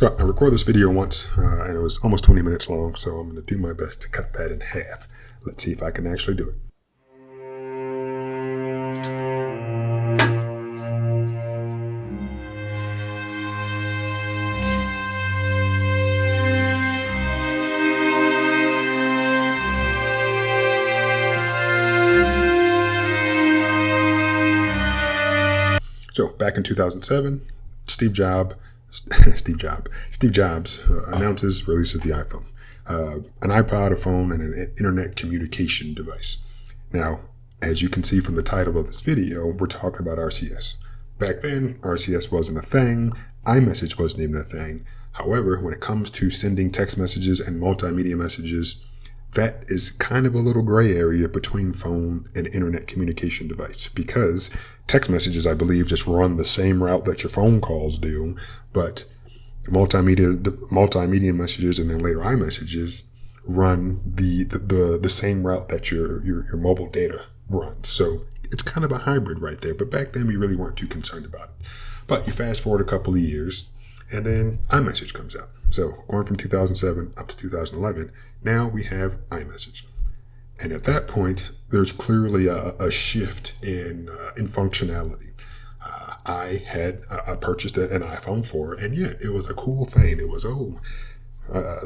So I recorded this video once, and it was almost 20 minutes long, so I'm going to do my best to cut that in half. Let's see if I can actually do it. So back in 2007, Steve Jobs announces release of the iPhone, an iPod, a phone, and an internet communication device. Now, as you can see from the title of this video, we're talking about RCS. Back then, RCS wasn't a thing. iMessage wasn't even a thing. However, when it comes to sending text messages and multimedia messages, that is kind of a little gray area between phone and internet communication device, because text messages, I believe, just run the same route that your phone calls do, but multimedia messages and then later iMessages run the same route that your mobile data runs. So it's kind of a hybrid right there. But back then we really weren't too concerned about it. But you fast forward a couple of years, and then iMessage comes out. So going from 2007 up to 2011, now we have iMessage. And at that point, there's clearly a shift in functionality. I purchased an iPhone 4, and yeah, it was a cool thing. It was,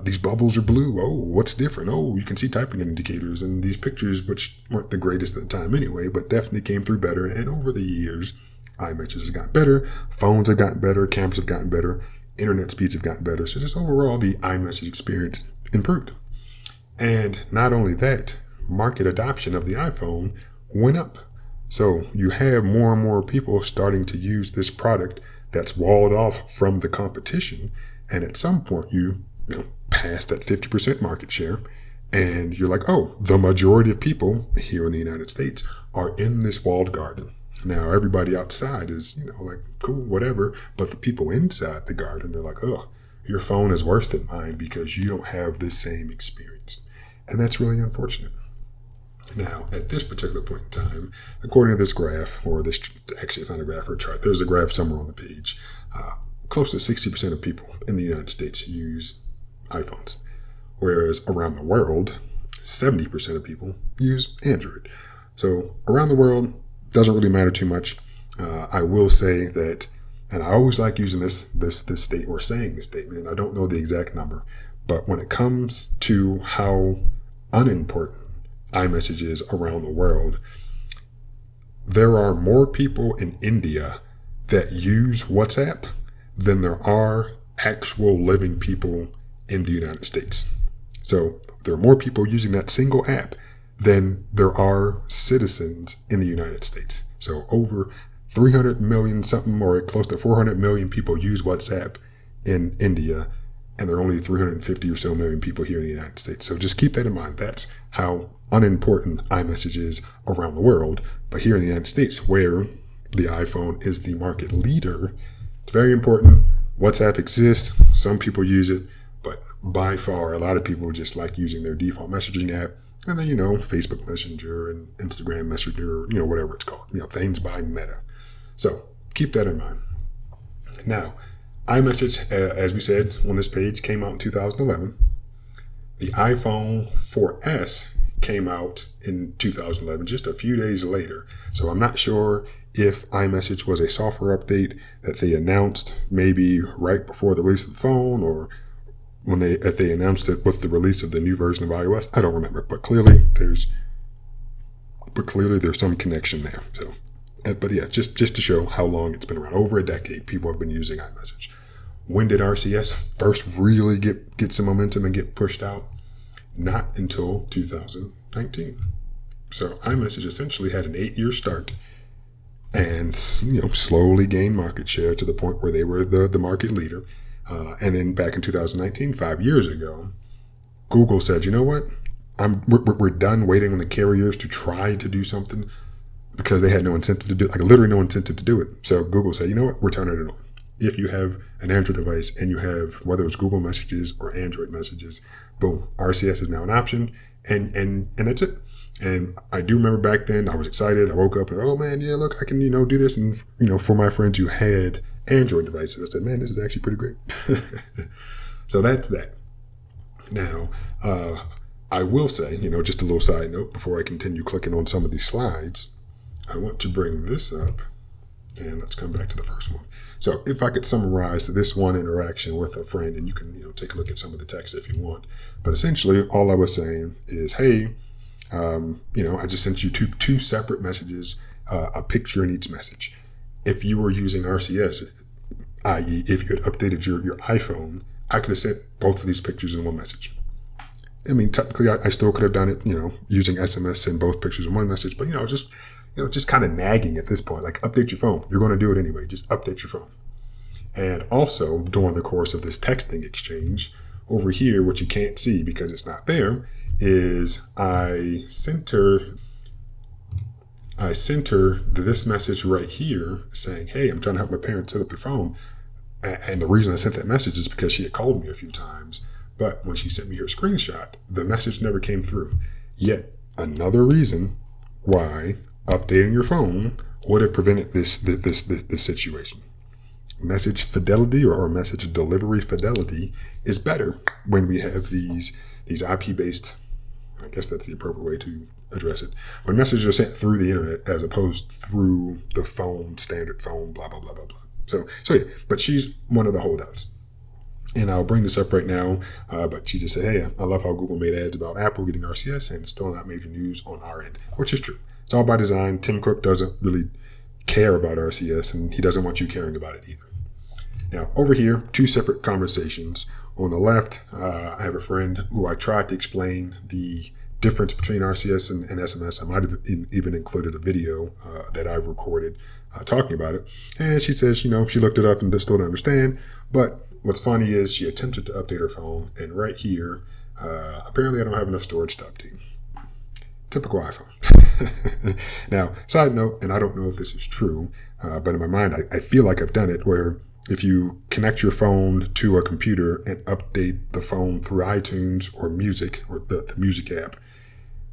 these bubbles are blue. Oh, what's different? Oh, you can see typing indicators and these pictures, which weren't the greatest at the time anyway, but definitely came through better. And over the years, iMessage has gotten better. Phones have gotten better. Cameras have gotten better. Internet speeds have gotten better. So just overall, the iMessage experience improved. And not only that, market adoption of the iPhone went up. So you have more and more people starting to use this product that's walled off from the competition. And at some point, you pass that 50% market share, and you're like, oh, the majority of people here in the United States are in this walled garden. Now, everybody outside is, like, cool, whatever. But the people inside the garden, they're like, oh, your phone is worse than mine because you don't have the same experience. And that's really unfortunate. Now, at this particular point in time, according to this graph, or this, actually it's not a graph or a chart, there's a graph somewhere on the page, close to 60% of people in the United States use iPhones, whereas around the world, 70% of people use Android. So around the world, doesn't really matter too much. I will say that, and I always like using this state, or saying this statement, and I don't know the exact number, but when it comes to how unimportant iMessage is around the world, there are more people in India that use WhatsApp than there are actual living people in the United States. So there are more people using that single app than there are citizens in the United States. So over 300 million something, or close to 400 million people use WhatsApp in India, and there are only 350 or so million people here in the United States. So just keep that in mind. That's how unimportant iMessage is around the world. But here in the United States, where the iPhone is the market leader, it's very important. WhatsApp exists. Some people use it, but by far, a lot of people just like using their default messaging app. And then, Facebook Messenger and Instagram Messenger, whatever it's called, things by Meta. So keep that in mind. Now, iMessage, as we said on this page, came out in 2011. The iPhone 4S came out in 2011, just a few days later. So I'm not sure if iMessage was a software update that they announced maybe right before the release of the phone, or if they announced it with the release of the new version of iOS. I don't remember, but clearly there's some connection there. So, but yeah, just to show how long it's been around. Over a decade, people have been using iMessage. When did RCS first really get some momentum and get pushed out? Not until 2019. So iMessage essentially had an 8-year start, and slowly gained market share to the point where they were the market leader. And then back in 2019, 5 years ago, Google said, you know what? We're done waiting on the carriers to try to do something, because they had no incentive to do it, like literally no incentive to do it. So Google said, you know what? We're turning it on. If you have an Android device and you have, whether it's Google Messages or Android Messages, boom, RCS is now an option, and that's it. And I do remember back then, I was excited. I woke up and, oh man, yeah, look, I can, do this. And, for my friends who had Android devices. I said, man, this is actually pretty great. So that's that. Now, I will say, just a little side note before I continue clicking on some of these slides, I want to bring this up, and let's come back to the first one. So if I could summarize this one interaction with a friend, and you can take a look at some of the text if you want, but essentially all I was saying is, hey, I just sent you two separate messages, a picture in each message. If you were using RCS, i.e. if you had updated your iPhone, I could have sent both of these pictures in one message. I mean, technically, I still could have done it, using SMS, send both pictures in one message, but, just kind of nagging at this point, like update your phone. You're going to do it anyway. Just update your phone. And also during the course of this texting exchange over here, what you can't see because it's not there is I sent her this message right here saying, hey, I'm trying to help my parents set up their phone. And the reason I sent that message is because she had called me a few times. But when she sent me her screenshot, the message never came through. Yet another reason why updating your phone would have prevented this situation. Message fidelity or message delivery fidelity is better when we have these IP-based, I guess that's the appropriate way to address it, when messages are sent through the internet as opposed through the phone, standard phone, blah, blah, blah, blah, blah. So yeah, but she's one of the holdouts. And I'll bring this up right now, but she just said, hey, I love how Google made ads about Apple getting RCS and it's still not major news on our end, which is true. It's all by design. Tim Cook doesn't really care about RCS, and he doesn't want you caring about it either. Now, over here, two separate conversations. On the left, I have a friend who I tried to explain the difference between RCS and SMS. I might have even included a video that I've recorded talking about it. And she says, she looked it up and still don't understand. But what's funny is she attempted to update her phone, and right here, apparently I don't have enough storage to update. Typical iPhone. Now, side note, and I don't know if this is true, but in my mind, I feel like I've done it, where if you connect your phone to a computer and update the phone through iTunes or music or the music app,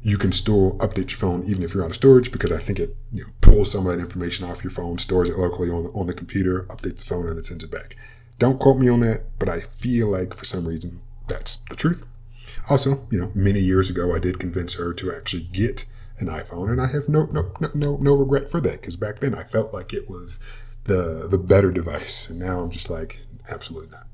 you can still update your phone even if you're out of storage, because I think it pulls some of that information off your phone, stores it locally on the computer, updates the phone, and then sends it back. Don't quote me on that, but I feel like for some reason that's the truth. Also, many years ago, I did convince her to actually get an iPhone, and I have no regret for that, because back then I felt like it was the better device, and now I'm just like, absolutely not.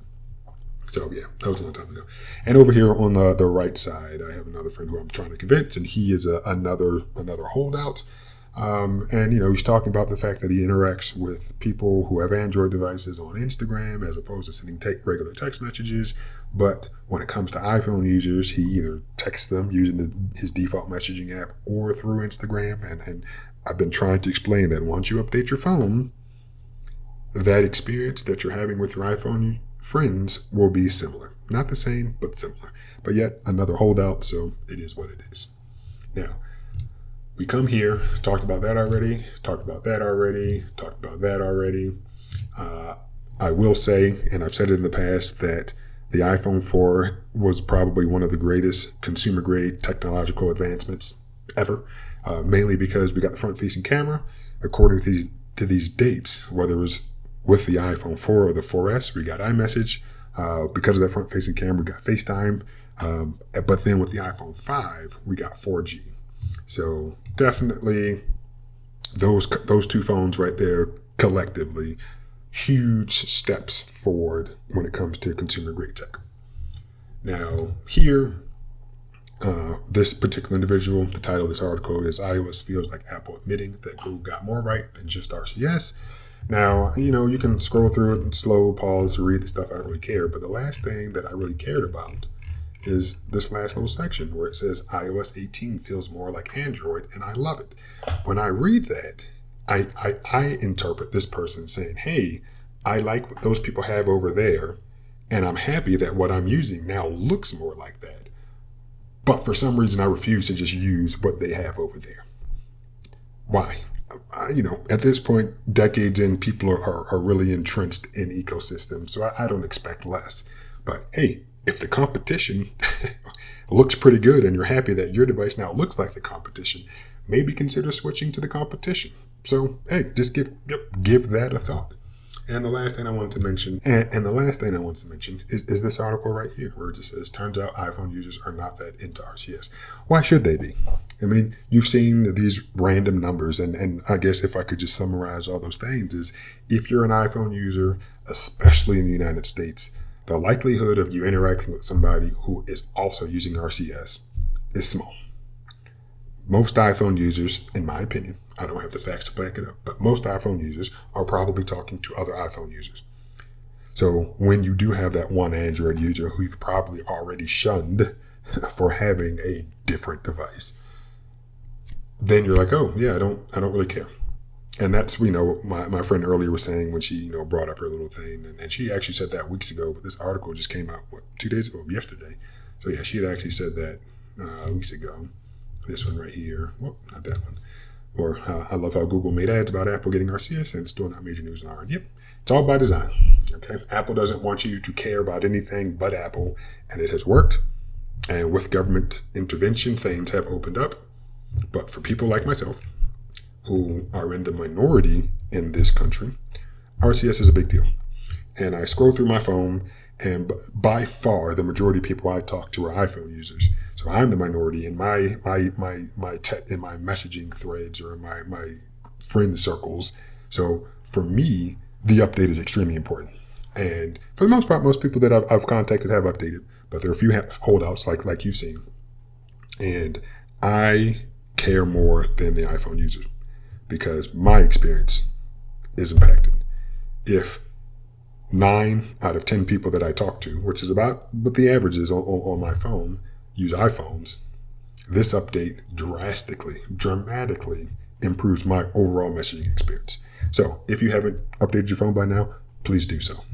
So yeah, that was a long time ago. And over here on the right side, I have another friend who I'm trying to convince, and he is another holdout. And he's talking about the fact that he interacts with people who have Android devices on Instagram as opposed to sending regular text messages. But when it comes to iPhone users, he either texts them using his default messaging app or through Instagram. And I've been trying to explain that once you update your phone, that experience that you're having with your iPhone friends will be similar. Not the same, but similar. But yet another holdout, so it is what it is. Now, we come here, talked about that already, I will say, and I've said it in the past, that the iPhone 4 was probably one of the greatest consumer-grade technological advancements ever, mainly because we got the front-facing camera. According to these dates, whether it was with the iPhone 4 or the 4S, we got iMessage. Because of that front-facing camera, we got FaceTime. But then with the iPhone 5, we got 4G. So definitely those two phones right there collectively, huge steps forward when it comes to consumer grade tech. Now here, this particular individual, the title of this article is iOS feels like Apple admitting that Google got more right than just RCS. Now, you can scroll through it and slow pause to read the stuff. I don't really care. But the last thing that I really cared about is this last little section where it says iOS 18 feels more like Android, and I love it. When I read that, I interpret this person saying, hey, I like what those people have over there, and I'm happy that what I'm using now looks more like that. But for some reason, I refuse to just use what they have over there. Why? At this point, decades in, people are really entrenched in ecosystems, so I don't expect less. But hey, if the competition looks pretty good and you're happy that your device now looks like the competition, maybe consider switching to the competition. So, hey, just give that a thought. And the last thing I wanted to mention, and the last thing I wanted to mention is this article right here, where it just says, turns out iPhone users are not that into RCS. Why should they be? I mean, you've seen these random numbers, and I guess if I could just summarize all those things is, if you're an iPhone user, especially in the United States, the likelihood of you interacting with somebody who is also using RCS is small. Most iPhone users, in my opinion, I don't have the facts to back it up, but most iPhone users are probably talking to other iPhone users. So when you do have that one Android user who you've probably already shunned for having a different device, then you're like, oh yeah, I don't really care. And that's, my friend earlier was saying when she, brought up her little thing, and she actually said that weeks ago, but this article just came out, 2 days ago, yesterday. So yeah, she had actually said that weeks ago. This one right here, well, not that one. Or I love how Google made ads about Apple getting RCS, and it's still not major news on our end. Yep, it's all by design. Okay, Apple doesn't want you to care about anything but Apple, and it has worked. And with government intervention, things have opened up. But for people like myself, who are in the minority in this country, RCS is a big deal. And I scroll through my phone, and by far the majority of people I talk to are iPhone users. So I'm the minority in my in my messaging threads or in my friend circles. So for me, the update is extremely important. And for the most part, most people that I've contacted have updated, but there are a few holdouts like you've seen. And I care more than the iPhone users because my experience is impacted. If 9 out of 10 people that I talk to, which is about what the average is on my phone, use iPhones, this update dramatically improves my overall messaging experience. So if you haven't updated your phone by now, please do so.